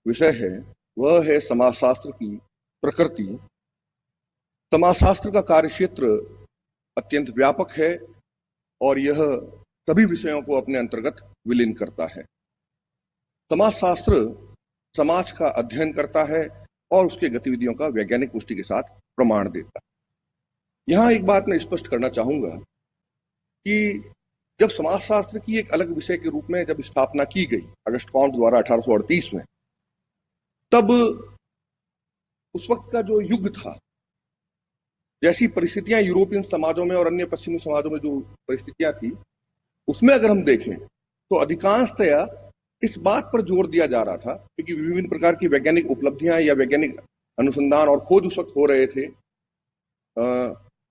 विषय है वह है समाजशास्त्र की प्रकृति। समाजशास्त्र का कार्यक्षेत्र अत्यंत व्यापक है और यह सभी विषयों को अपने अंतर्गत विलीन करता है। समाजशास्त्र समाज का अध्ययन करता है और उसके गतिविधियों का वैज्ञानिक पुष्टि के साथ प्रमाण देता है। यहां एक बात मैं स्पष्ट करना चाहूंगा कि जब समाजशास्त्र की एक अलग विषय के रूप में जब स्थापना की गई अगस्त काउंट द्वारा 1838 में, तब उस वक्त का जो युग था, जैसी परिस्थितियां यूरोपियन समाजों में और अन्य पश्चिमी समाजों में जो परिस्थितियां थी, उसमें अगर हम देखें तो अधिकांशतया इस बात पर जोर दिया जा रहा था, क्योंकि विभिन्न प्रकार की वैज्ञानिक उपलब्धियां या वैज्ञानिक अनुसंधान और खोज उस वक्त हो रहे थे।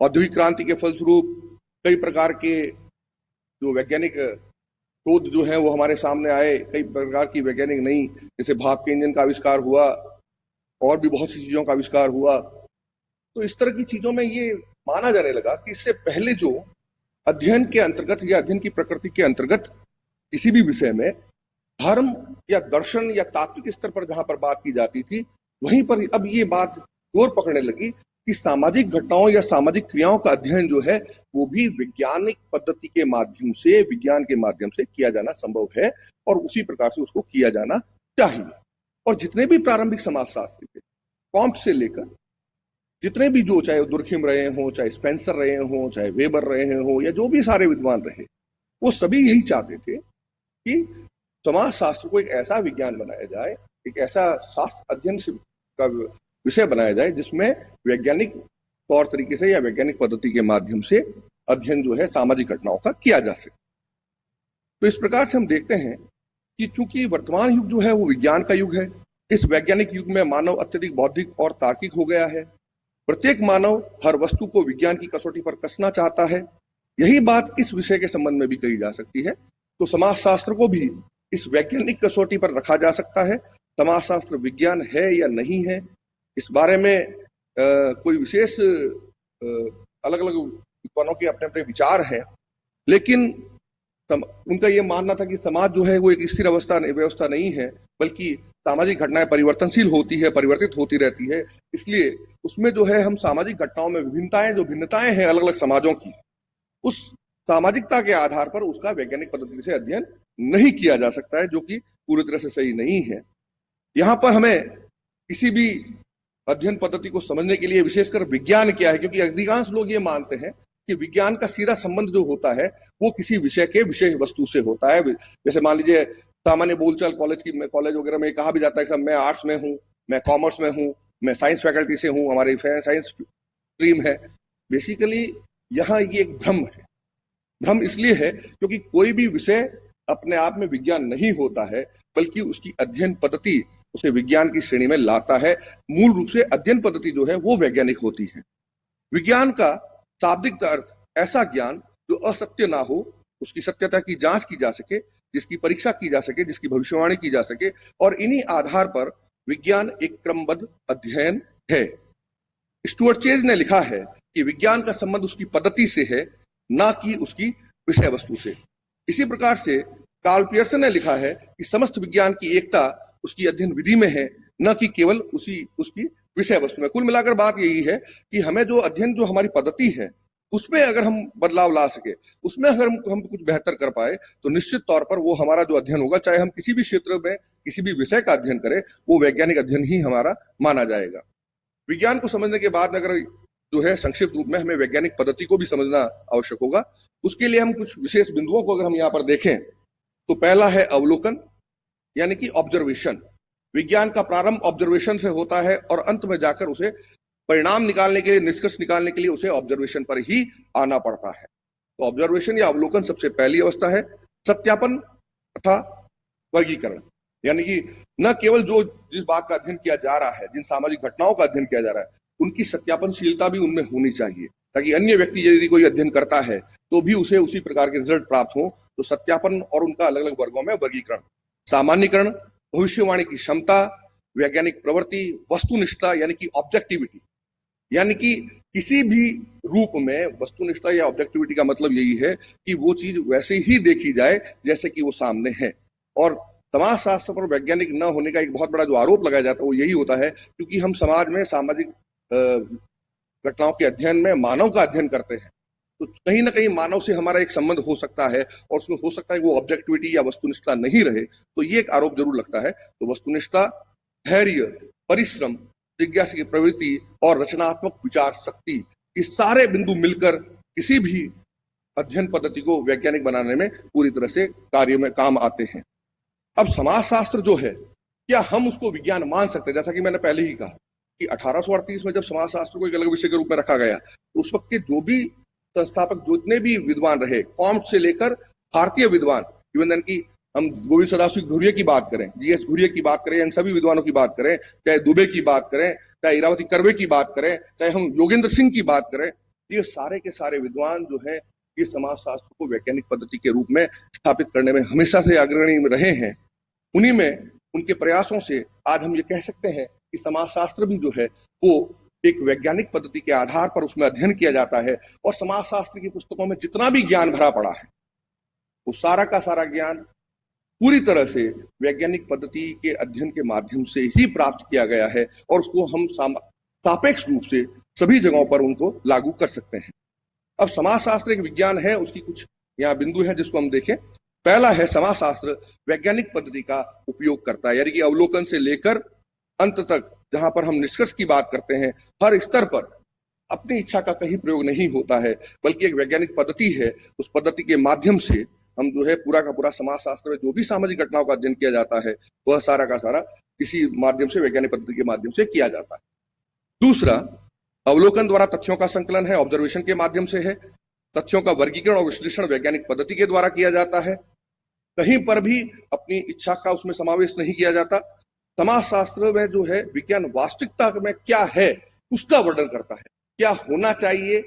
औद्योगिक क्रांति के फलस्वरूप कई प्रकार के जो वैज्ञानिक शोध जो है वो हमारे सामने आए, कई प्रकार की वैज्ञानिक नई, जैसे भाप के इंजन का आविष्कार हुआ और भी बहुत सी चीजों का आविष्कार हुआ। तो इस तरह की चीजों में ये माना जाने लगा कि इससे पहले जो अध्ययन के अंतर्गत या अध्ययन की प्रकृति के अंतर्गत किसी भी विषय में धर्म या दर्शन या तात्विक स्तर पर जहां पर बात की जाती थी, वहीं पर अब ये बात जोर पकड़ने लगी कि सामाजिक घटनाओं या सामाजिक क्रियाओं का अध्ययन जो है वो भी वैज्ञानिक पद्धति के माध्यम से, विज्ञान के माध्यम से किया जाना संभव है और उसी प्रकार से उसको किया जाना चाहिए। और जितने भी प्रारंभिक समाजशास्त्री थे, कॉम्ट से लेकर जितने भी, जो चाहे दुर्खिम रहे हों, चाहे स्पेंसर रहे हों, चाहे वेबर रहे हों, या जो भी सारे विद्वान रहे, वो सभी यही चाहते थे कि समाजशास्त्र को एक ऐसा विज्ञान बनाया जाए, एक ऐसा शास्त्र अध्ययन का विषय बनाया जाए जिसमें वैज्ञानिक तौर तरीके से या वैज्ञानिक पद्धति के माध्यम से अध्ययन जो है सामाजिक घटनाओं का किया जा सके। तो इस प्रकार से हम देखते हैं कि चूंकि वर्तमान युग जो है वो विज्ञान का युग है, इस वैज्ञानिक युग में मानव अत्यधिक बौद्धिक और तार्किक हो गया है। प्रत्येक मानव हर वस्तु को विज्ञान की कसौटी पर कसना चाहता है। यही बात इस विषय के संबंध में भी कही जा सकती है। तो समाजशास्त्र को भी इस वैज्ञानिक कसौटी पर रखा जा सकता है। समाजशास्त्र विज्ञान है या नहीं है, इस बारे में कोई विशेष अलग अलग विद्वानों के अपने अपने विचार हैं, लेकिन उनका यह मानना था कि समाज जो है वो एक स्थिर व्यवस्था नहीं है, बल्कि सामाजिक घटनाएं परिवर्तनशील होती है, परिवर्तित होती रहती है। इसलिए उसमें जो है हम सामाजिक घटनाओं में विभिन्नताएं, जो भिन्नताएं हैं अलग अलग समाजों की, उस सामाजिकता के आधार पर उसका वैज्ञानिक पद्धति से अध्ययन नहीं किया जा सकता है, जो कि पूरी तरह से सही नहीं है। यहां पर हमें किसी भी अध्ययन पद्धति को समझने के लिए विशेषकर विज्ञान क्या है, क्योंकि अधिकांश लोग ये मानते हैं कि विज्ञान का सीधा संबंध जो होता है वो किसी विषय के विषय वस्तु से होता है। जैसे मान लीजिए सामान्य बोलचाल कॉलेज वगैरह में कहा भी जाता है कि मैं आर्ट्स में हूं, मैं कॉमर्स में हूं, मैं साइंस फैकल्टी से हूं, हमारी साइंस स्ट्रीम है। बेसिकली यहाँ ये एक भ्रम है। भ्रम इसलिए है क्योंकि कोई भी विषय अपने आप में विज्ञान नहीं होता है, बल्कि उसकी अध्ययन पद्धति उसे विज्ञान की श्रेणी में लाता है। मूल रूप से अध्ययन पद्धति जो है वो वैज्ञानिक होती है। विज्ञान का शाब्दिक अर्थ ऐसा ज्ञान जो असत्य ना हो, उसकी सत्यता की जांच की जा सके, जिसकी परीक्षा की जा सके, जिसकी भविष्यवाणी की जा सके, और इन्हीं आधार पर विज्ञान एक क्रमबद्ध अध्ययन है। स्टुअर्ट चेज ने लिखा है कि विज्ञान का संबंध उसकी पद्धति से है, ना कि उसकी विषय वस्तु से। इसी प्रकार से कार्ल पियर्सन ने लिखा है कि समस्त विज्ञान की एकता उसकी अध्ययन विधि में है, न कि केवल उसकी विषय वस्तु में। कुल मिलाकर बात यही है कि हमें जो अध्ययन, जो हमारी पद्धति है, उसमें अगर हम बदलाव ला सके, उसमें अगर हम कुछ बेहतर कर पाए, तो निश्चित तौर पर वो हमारा जो अध्ययन होगा, चाहे हम किसी भी क्षेत्र में किसी भी विषय का अध्ययन करें, वो वैज्ञानिक अध्ययन ही हमारा माना जाएगा। विज्ञान को समझने के बाद अगर जो है संक्षिप्त रूप में हमें वैज्ञानिक पद्धति को भी समझना आवश्यक होगा। उसके लिए हम कुछ विशेष बिंदुओं को अगर हम यहाँ पर देखें तो पहला है अवलोकन, यानी कि ऑब्जर्वेशन। विज्ञान का प्रारंभ ऑब्जर्वेशन से होता है और अंत में जाकर उसे परिणाम निकालने के लिए, निष्कर्ष निकालने के लिए उसे ऑब्जर्वेशन पर ही आना पड़ता है। तो ऑब्जर्वेशन या अवलोकन सबसे पहली अवस्था है। सत्यापन तथा वर्गीकरण, यानी कि न केवल जिस बात का अध्ययन किया जा रहा है, जिन सामाजिक घटनाओं का अध्ययन किया जा रहा है, उनकी सत्यापनशीलता भी उनमें होनी चाहिए, ताकि अन्य व्यक्ति यदि कोई अध्ययन करता है तो भी उसे उसी प्रकार के रिजल्ट प्राप्त हो। तो सत्यापन और उनका अलग अलग वर्गों में वर्गीकरण, सामान्यकरण, भविष्यवाणी की क्षमता, वैज्ञानिक प्रवृत्ति, वस्तुनिष्ठता यानी कि ऑब्जेक्टिविटी, यानी कि किसी भी रूप में वस्तुनिष्ठता या ऑब्जेक्टिविटी का मतलब यही है कि वो चीज वैसे ही देखी जाए जैसे कि वो सामने है। और समाजशास्त्र पर वैज्ञानिक न होने का एक बहुत बड़ा जो आरोप लगाया जाता है वो यही होता है, क्योंकि हम समाज में सामाजिक घटनाओं के अध्ययन में मानव का अध्ययन करते हैं, तो कहीं ना कहीं मानव से हमारा एक संबंध हो सकता है और उसमें हो सकता है कि वो ऑब्जेक्टिविटी या वस्तुनिष्ठता नहीं रहे, तो ये एक आरोप जरूर लगता है। तो वस्तुनिष्ठता, धैर्य, परिश्रम, जिज्ञासा की प्रवृत्ति और रचनात्मक विचार शक्ति, ये सारे बिंदु मिलकर किसी भी अध्ययन पद्धति को वैज्ञानिक बनाने में पूरी तरह से कार्य में काम आते हैं। अब समाजशास्त्र जो है, क्या हम उसको विज्ञान मान सकते हैं? जैसा कि मैंने पहले ही कहा कि 1838 में जब समाजशास्त्र को एक अलग विषय के रूप में रखा गया, तो उस वक्त के जो भी संस्थापक, जितने भी विद्वान रहे, कॉम्ट से लेकर भारतीय विद्वान, इवन की हम गोविंद सदाशिव घुरिये की बात करें, जीएस घुरिये की बात करें, इन सभी विद्वानों की बात करें, चाहे दुबे की बात करें, चाहे इरावती कर्वे की बात करें, चाहे हम योगेंद्र सिंह की बात करें, ये सारे के सारे विद्वान जो है ये समाजशास्त्र को वैज्ञानिक पद्धति के रूप में स्थापित करने में हमेशा से अग्रणी रहे हैं। उन्हीं में उनके प्रयासों से आज हम ये कह सकते हैं कि समाजशास्त्र भी जो है वो एक वैज्ञानिक पद्धति के आधार पर उसमें अध्ययन किया जाता है, और समाजशास्त्र की पुस्तकों में जितना भी ज्ञान भरा पड़ा है वो सारा का सारा ज्ञान पूरी तरह से वैज्ञानिक पद्धति के अध्ययन के माध्यम से ही प्राप्त किया गया है, और उसको हम सापेक्ष रूप से सभी जगहों पर उनको लागू कर सकते हैं। अब समाजशास्त्र एक विज्ञान है, उसकी कुछ यहाँ बिंदु है जिसको हम देखें। पहला है, समाजशास्त्र वैज्ञानिक पद्धति का उपयोग करता है, यानी कि अवलोकन से लेकर अंत तक जहां पर हम निष्कर्ष की बात करते हैं, हर स्तर पर अपनी इच्छा का कहीं प्रयोग नहीं होता है, बल्कि एक वैज्ञानिक पद्धति है। उस पद्धति के माध्यम से हम जो है पूरा का पूरा समाजशास्त्र में जो भी सामाजिक घटनाओं का अध्ययन किया जाता है वह सारा का सारा किसी माध्यम से, वैज्ञानिक पद्धति के माध्यम से किया जाता है। दूसरा, अवलोकन द्वारा तथ्यों का संकलन है, ऑब्जर्वेशन के माध्यम से है। तथ्यों का वर्गीकरण और विश्लेषण वैज्ञानिक पद्धति के द्वारा किया जाता है। कहीं पर भी अपनी इच्छा का उसमें समावेश नहीं किया जाता। समाजशास्त्र में जो है विज्ञान वास्तविकता में क्या है उसका वर्णन करता है, क्या होना चाहिए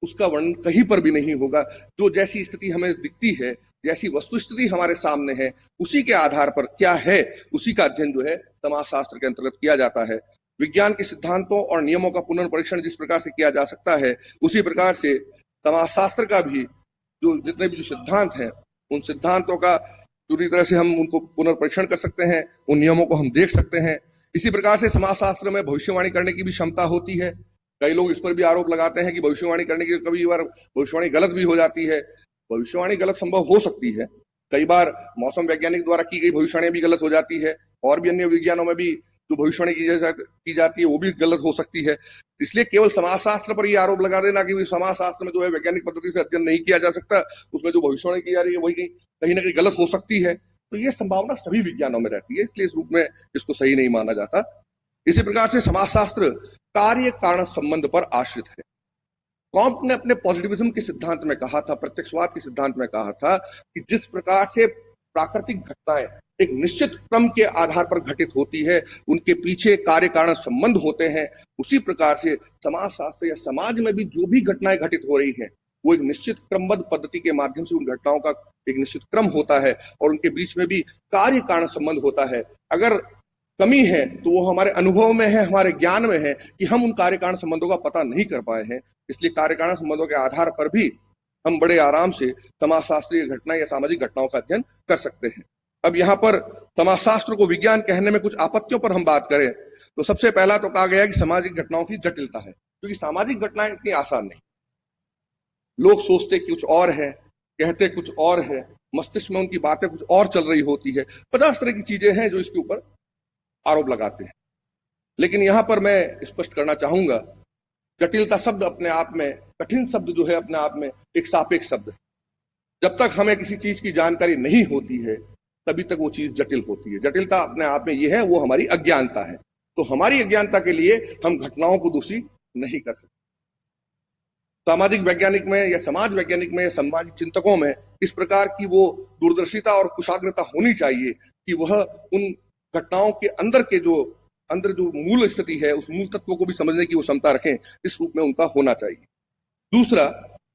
उसका वर्णन कहीं पर भी नहीं होगा। जो जैसी स्थिति हमें दिखती है, जैसी वस्तु स्थिति हमारे सामने है, उसी के आधार पर क्या है उसी का अध्ययन जो है समाजशास्त्र के अंतर्गत किया जाता है। विज्ञान के सिद्धांतों और नियमों का पुनर्परीक्षण जिस प्रकार से किया जा सकता है, उसी प्रकार से समाजशास्त्र का भी जो जितने भी जो सिद्धांत हैं, उन सिद्धांतों का पूरी तरह से हम उनको पुनर्परीक्षण कर सकते हैं, उन नियमों को हम देख सकते हैं। इसी प्रकार से समाजशास्त्र में भविष्यवाणी करने की भी क्षमता होती है। कई लोग इस पर भी आरोप लगाते हैं कि भविष्यवाणी करने की कभी बार भविष्यवाणी गलत भी हो जाती है। भविष्यवाणी गलत संभव हो सकती है, कई बार मौसम वैज्ञानिक द्वारा की गई भविष्यवाणी भी गलत हो जाती है, और भी अन्य विज्ञानों में भी जो भविष्यवाणी की जाती है वो भी गलत हो सकती है। इसलिए केवल समाजशास्त्र पर यह आरोप लगा देना कि समाजशास्त्र में जो है वैज्ञानिक पद्धति से अध्ययन नहीं किया जा सकता, उसमें जो भविष्यवाणी की जा रही है वही कहीं ना कहीं गलत हो सकती है, तो ये संभावना सभी विज्ञानों में रहती है, इसलिए इस रूप में इसको सही नहीं माना जाता। इसी प्रकार से समाजशास्त्र कार्य कारण संबंध पर आश्रित है। कॉम्ट ने अपने पॉजिटिविज्म के सिद्धांत में कहा था, प्रत्यक्षवाद के सिद्धांत में कहा था कि जिस प्रकार से प्राकृतिक घटनाएं एक निश्चित क्रम के आधार पर घटित होती है, उनके पीछे कार्य कारण संबंध होते हैं, उसी प्रकार से समाजशास्त्र या समाज में भी जो भी घटनाएं घटित हो रही हैं वो एक निश्चित क्रमबद्ध पद्धति के माध्यम से उन घटनाओं का एक निश्चित क्रम होता है, और उनके बीच में भी कार्य कारण संबंध होता है। अगर कमी है तो वो हमारे अनुभव में है, हमारे ज्ञान में है कि हम उन कार्य कारण संबंधों का पता नहीं कर पाए हैं। इसलिए कार्य कारण संबंधों के आधार पर भी हम बड़े आराम से समाजशास्त्रीय घटनाएं या सामाजिक घटनाओं का अध्ययन कर सकते हैं। अब यहाँ पर समाजशास्त्र को विज्ञान कहने में कुछ आपत्तियों पर हम बात करें तो सबसे पहला तो कहा गया कि सामाजिक घटनाओं की जटिलता है, क्योंकि सामाजिक घटनाएं इतनी आसान नहीं। लोग सोचते कुछ और है, कहते कुछ और है, मस्तिष्क में उनकी बातें कुछ और चल रही होती है, 50 तरह की चीजें हैं जो इसके ऊपर आरोप लगाते हैं। लेकिन यहां पर मैं स्पष्ट करना चाहूंगा, जटिलता शब्द अपने आप में, कठिन शब्द जो है अपने आप में एक सापेक्ष शब्द है। जब तक हमें किसी चीज की जानकारी नहीं होती है तभी तक वो चीज जटिल होती है। जटिलता अपने आप में ये है, वो हमारी अज्ञानता है। तो हमारी अज्ञानता के लिए हम घटनाओं को दोषी नहीं कर सकते। सामाजिक वैज्ञानिक में या समाज वैज्ञानिक में या सामाजिक चिंतकों में इस प्रकार की वो दूरदर्शिता और कुशाग्रता होनी चाहिए कि वह उन घटनाओं के अंदर जो मूल स्थिति है उस मूल तत्व को भी समझने की वो क्षमता रखें, इस रूप में उनका होना चाहिए। दूसरा,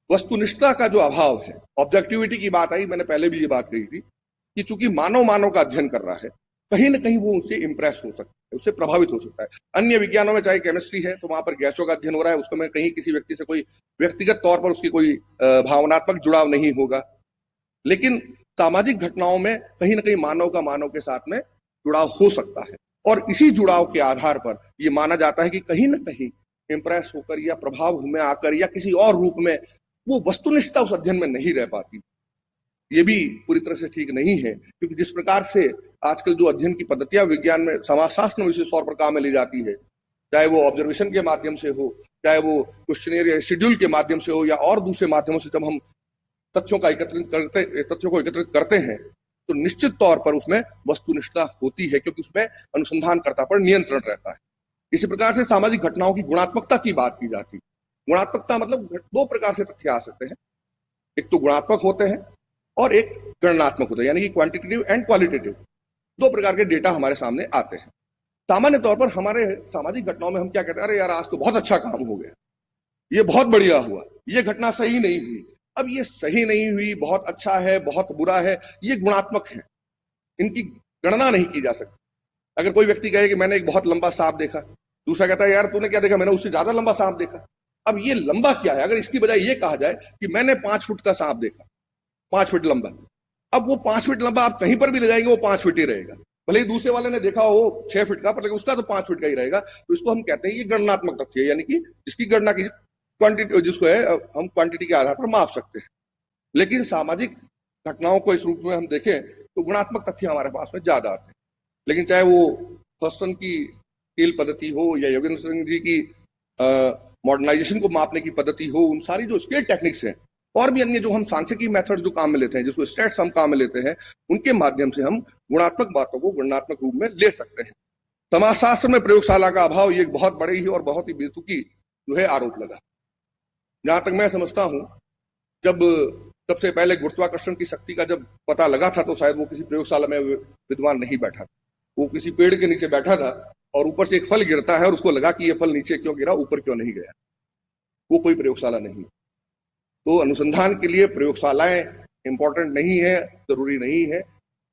वस्तुनिष्ठता का जो अभाव है, ऑब्जेक्टिविटी की बात आई, मैंने पहले भी ये बात कही थी कि चूंकि मानव का अध्ययन कर रहा है, कहीं ना कहीं वो उनसे इंप्रेस हो सकता है, उससे प्रभावित हो सकता है। अन्य विज्ञानों में चाहे केमिस्ट्री है तो वहां पर गैसों का अध्ययन हो रहा है, उसमें कहीं किसी व्यक्ति से कोई व्यक्तिगत तौर पर उसकी कोई भावनात्मक जुड़ाव नहीं होगा। लेकिन सामाजिक घटनाओं में कहीं ना कहीं मानव का मानव के साथ में जुड़ाव हो सकता है, और इसी जुड़ाव के आधार पर यह माना जाता है कि कहीं ना कहीं इंप्रेस होकर या प्रभाव में आकर या किसी और रूप में वो वस्तुनिष्ठता उस अध्ययन में नहीं रह पाती। ये भी पूरी तरह से ठीक नहीं है, क्योंकि जिस प्रकार से आजकल जो अध्ययन की पद्धतियां विज्ञान में समाजशास्त्र में विशेष तौर पर काम में ली जाती है, चाहे वो ऑब्जर्वेशन के माध्यम से हो, चाहे वो क्वेश्चनियर या शेड्यूल के माध्यम से हो, या और दूसरे माध्यमों से जब हम तथ्यों को एकत्रित करते हैं, तो निश्चित तौर पर उसमें वस्तुनिष्ठता होती है, क्योंकि उसमें अनुसंधानकर्ता पर नियंत्रण रहता है। इसी प्रकार से सामाजिक घटनाओं की गुणात्मकता की बात की जाती है। गुणात्मकता मतलब दो प्रकार से तथ्य आ सकते हैं, एक तो गुणात्मक होते हैं और एक गणनात्मक होते हैं, यानी कि क्वांटिटेटिव एंड क्वालिटेटिव। दो प्रकार के डेटा हमारे सामने आते हैं। सामान्य तौर पर हमारे सामाजिक घटनाओं में हम क्या कहते हैं, अरे यार आज तो बहुत अच्छा काम हो गया, ये बहुत बढ़िया हुआ, ये घटना सही नहीं हुई। अब ये सही नहीं हुई, बहुत अच्छा है, बहुत बुरा है, ये गुणात्मक है, इनकी गणना नहीं की जा सकती। अगर कोई व्यक्ति कहे कि मैंने एक बहुत लंबा सांप देखा, दूसरा कहता है यार तूने क्या देखा, मैंने उससे ज्यादा लंबा सांप देखा। अब ये लंबा क्या है, अगर इसकी बजाय ये कहा जाए कि मैंने 5 फुट का सांप देखा, 5 फीट लंबा, अब वो 5 फीट लंबा आप कहीं पर भी ले जाएंगे वो 5 फीट ही रहेगा, भले ही दूसरे वाले ने देखा हो 6 फीट का, पर लेकिन उसका तो 5 फीट का ही रहेगा। तो इसको हम कहते हैं ये गणनात्मक तथ्य है, यानी कि जिसकी गणना की क्वांटिटी, जिसको है हम क्वांटिटी के आधार पर माप सकते हैं। लेकिन सामाजिक घटनाओं को इस रूप में हम देखें तो गुणात्मक तथ्य हमारे पास में ज्यादा आते हैं। लेकिन चाहे वो थॉमसन की स्केल पद्धति हो या योगेंद्र सिंह जी की मॉडर्नाइजेशन को मापने की पद्धति हो, उन सारी जो स्केल टेक्निक्स हैं और भी अन्य जो हम सांख्यिकी मेथड जो काम में लेते हैं, जिसको स्टैट्स हम काम में लेते हैं, उनके माध्यम से हम गुणात्मक बातों को गणनात्मक रूप में ले सकते हैं। समाजशास्त्र में प्रयोगशाला का अभाव ये बहुत बड़े ही और बहुत ही बेतुकी जो है आरोप लगा। जहां तक मैं समझता हूं, जब सबसे पहले गुरुत्वाकर्षण की शक्ति का जब पता लगा था, तो शायद वो किसी प्रयोगशाला में विद्वान नहीं बैठा था, वो किसी पेड़ के नीचे बैठा था और ऊपर से एक फल गिरता है और उसको लगा कि ये फल नीचे क्यों गिरा, ऊपर क्यों नहीं गया। वो कोई प्रयोगशाला नहीं। तो अनुसंधान के लिए प्रयोगशालाएं इंपॉर्टेंट नहीं है, जरूरी नहीं है।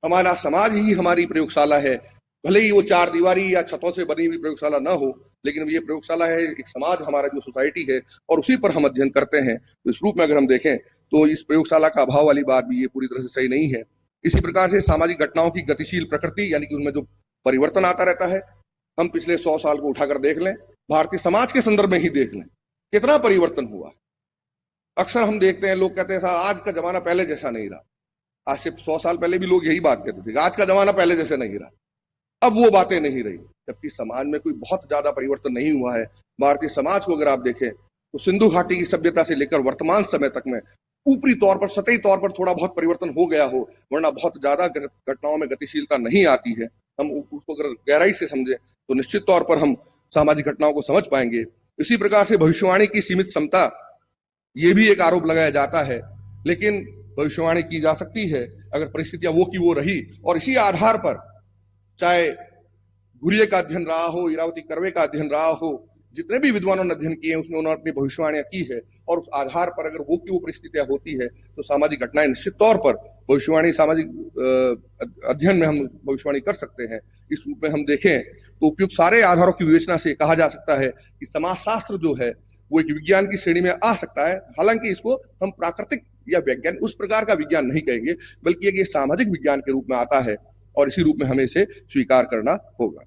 हमारा समाज ही हमारी प्रयोगशाला है, भले ही वो 4 दीवारी या छतों से बनी हुई प्रयोगशाला ना हो, लेकिन ये प्रयोगशाला है, एक समाज हमारा जो सोसाइटी है, और उसी पर हम अध्ययन करते हैं। तो इस रूप में अगर हम देखें तो इस प्रयोगशाला का अभाव वाली बात भी ये पूरी तरह से सही नहीं है। इसी प्रकार से सामाजिक घटनाओं की गतिशील प्रकृति, यानी कि उनमें जो परिवर्तन आता रहता है, हम पिछले 100 साल को उठाकर देख लें, भारतीय समाज के संदर्भ में ही देख लें, कितना परिवर्तन हुआ। अक्सर हम देखते हैं, लोग कहते हैं आज का जमाना पहले जैसा नहीं रहा। आज से 100 साल पहले भी लोग यही बात कहते थे, आज का जमाना पहले जैसे नहीं रहा, अब वो बातें नहीं रही, जबकि समाज में कोई बहुत ज्यादा परिवर्तन नहीं हुआ है। भारतीय समाज को अगर आप देखें तो सिंधु घाटी की सभ्यता से लेकर वर्तमान समय तक में ऊपरी तौर पर, सतही तौर पर थोड़ा बहुत परिवर्तन हो गया हो, वरना बहुत ज्यादा घटनाओं में गतिशीलता नहीं आती है। हम उसको अगर गहराई से समझे तो निश्चित तौर पर हम सामाजिक घटनाओं को समझ पाएंगे। इसी प्रकार से भविष्यवाणी की सीमित क्षमता, ये भी एक आरोप लगाया जाता है, लेकिन भविष्यवाणी की जा सकती है अगर परिस्थितियां वो की वो रही, और इसी आधार पर चाहे घुरिये का अध्ययन रहा हो, इरावती कर्वे का अध्ययन रहा हो, जितने भी विद्वानों ने अध्ययन किए उसमें उन्होंने अपनी भविष्यवाणियां की है, और उस आधार पर अगर वो की वो परिस्थितियां होती है तो सामाजिक घटनाएं निश्चित तौर पर भविष्यवाणी, सामाजिक अध्ययन में हम भविष्यवाणी कर सकते हैं। इस रूप में हम देखें तो उपयुक्त सारे आधारों की विवेचना से कहा जा सकता है कि समाजशास्त्र जो है वो एक विज्ञान की श्रेणी में आ सकता है। हालांकि इसको हम प्राकृतिक या वैज्ञानिक उस प्रकार का विज्ञान नहीं कहेंगे, बल्कि एक ये सामाजिक विज्ञान के रूप में आता है, और इसी रूप में हमें इसे स्वीकार करना होगा।